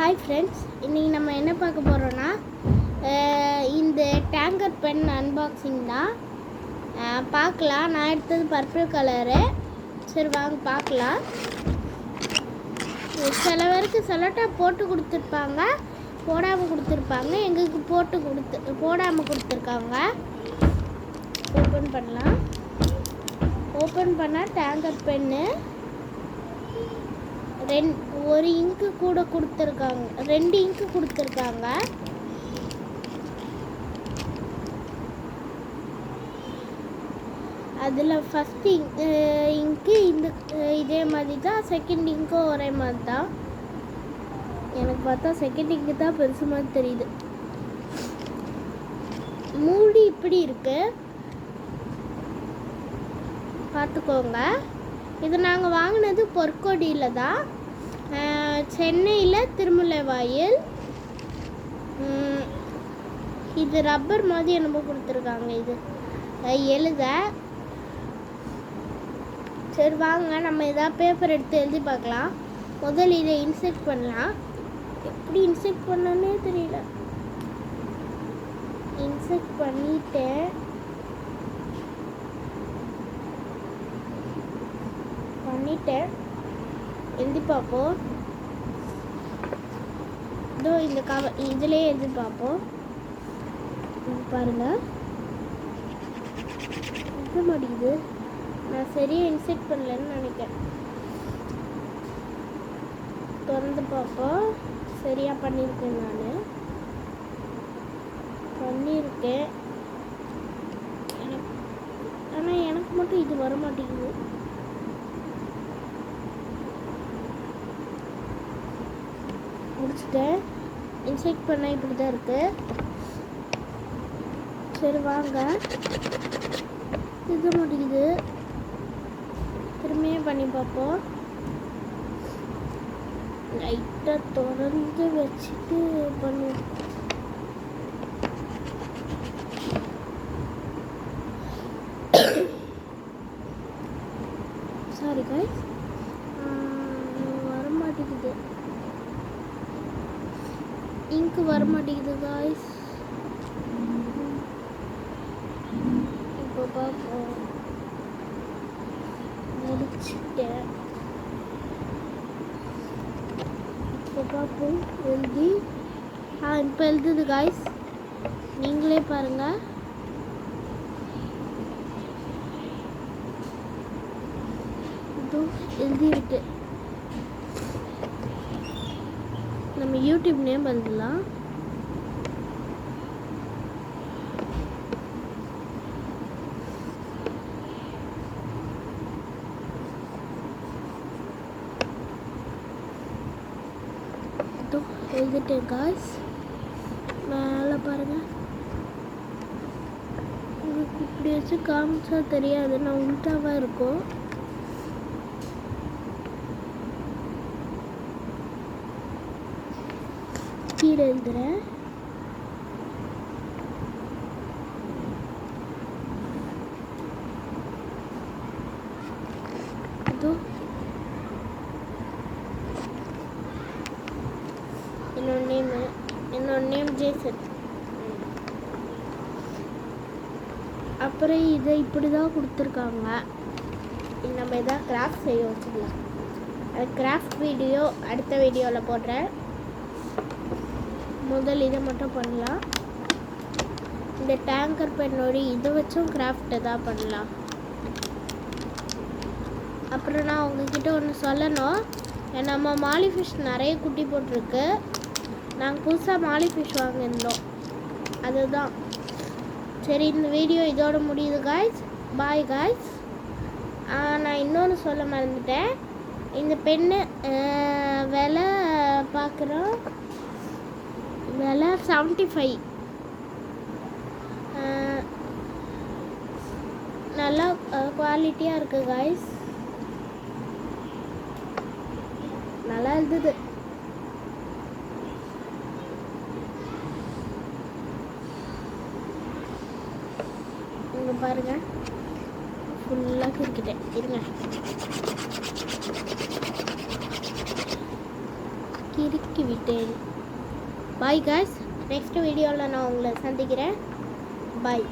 Hi friends, இன்றைக்கி நம்ம என்ன பார்க்க போகிறோன்னா இந்த டேங்கர் பென் அன்பாக்சிங் தான். பார்க்கலாம். நான் எடுத்தது பர்பிள் கலரு. சரி வாங்க பார்க்கலாம். சில பேருக்கு செலோட்டா போட்டு கொடுத்துருப்பாங்க, போடாமல் கொடுத்துருப்பாங்க. எங்களுக்கு போடாமல் கொடுத்துருக்காங்க. ஓப்பன் பண்ணலாம். ஓப்பன் பண்ணால் டேங்கர் பென்னு ஒரு இங்கு கூட கொடுத்துருக்காங்க, 2 இங்கு கொடுத்துருக்காங்க. அதில் ஃபஸ்ட்டு இங்கு இதே மாதிரி தான், செகண்ட் இங்கும் ஒரே மாதிரி தான். எனக்கு பார்த்தா செகண்ட் இங்கு தான் பெருசு மாதிரி தெரியுது. மூடி இப்படி இருக்கு, பார்த்துக்கோங்க. இது நாங்கள் வாங்கினது பொற்கொடியில் தான், சென்னையில் திருமுல்லைவாயில். இது ரப்பர் மாதிரி என்னமோ கொடுத்துருக்காங்க. இது எழுத. சரி வாங்க நம்ம எதாவது பேப்பர் எடுத்து எழுதி பார்க்கலாம். முதல்ல இதை இன்செர்ட் பண்ணலாம். எப்படி இன்செர்ட் பண்ணனே தெரியல. இன்செர்ட் பண்ணிட்டேன். எழுதி பார்ப்போம். இதோ இந்த கவர் இதுலேயே எழுதி பார்ப்போம். பாருங்க, எழுத மாட்டேங்குது. நான் சரியாக இன்செர்ட் பண்ணலன்னு நினைக்கிறேன். திறந்து பார்ப்போம். சரியாக பண்ணியிருக்கேன். நான் பண்ணியிருக்கேன். ஆனால் எனக்கு மட்டும் இது வர மாட்டேங்குது. முடிச்சுட்டேன். இன்செர்ட் பண்ண இப்படி தான் இருக்கு. சரி வாங்க. இது முடியுது. திரும்பியும் பண்ணி பார்ப்போம். லைட்டாக திறந்து வச்சுட்டு பண்ணுவோம். சாரி காய்ஸ், வர மாட்டேங்குது. இங்கு வர மாட்டேங்குது காய்ஸ். இப்போ பார்ப்போம். முடிச்சுட்டேன். இப்போ பார்ப்போம். எழுதி இப்போ எழுதுது காய்ஸ். நீங்களே பாருங்க. எழுதியிருக்கு. நம்ம யூடியூப் நேம் எழுதலாம். எழுதிட்டேன் காய்ஸ். மேலே பாருங்க. உங்களுக்கு இப்படி வச்சு காமிச்சா தெரியாது, நான் உள்டாவாக இருக்கும். கீழே எழுதுறேன். என்னோட நேம் ஜேசன். அப்புறம் இதை இப்படி தான் கொடுத்துருக்காங்க. நம்ம எதாவது கிராஃப்ட் செய்ய வச்சுக்கலாம். அது கிராஃப்ட் வீடியோ அடுத்த வீடியோவில் போடுறேன். முதல் இதை மட்டும் பண்ணலாம். இந்த டேங்கர் பென்னோட இதை வச்சும் கிராஃப்ட் தான் பண்ணலாம். அப்புறம் நான் உங்ககிட்ட ஒன்று சொல்லணும். நம்ம மாலி ஃபிஷ் நிறைய குட்டி போட்டிருக்கு. நாங்கள் புதுசாக மாலி ஃபிஷ் வாங்கியிருந்தோம், அதுதான். சரி, இந்த வீடியோ இதோட முடியுது காய்ஸ். Bye guys. நான் இன்னொன்று சொல்ல மறந்துட்டேன். இந்த பென்னு விலை பார்க்குறோம். விலை 75. நல்லா குவாலிட்டியாக இருக்குது காய்ஸ். நல்லா இருந்தது. இங்கே பாருங்க, ஃபுல்லாக கிரிக்கிட்டேன். இருங்க, கீழே முடுக்கி விட்டேன். பாய் காய்ஸ், நெக்ஸ்ட் வீடியோவில் நான் உங்களை சந்திக்கிறேன். பாய்.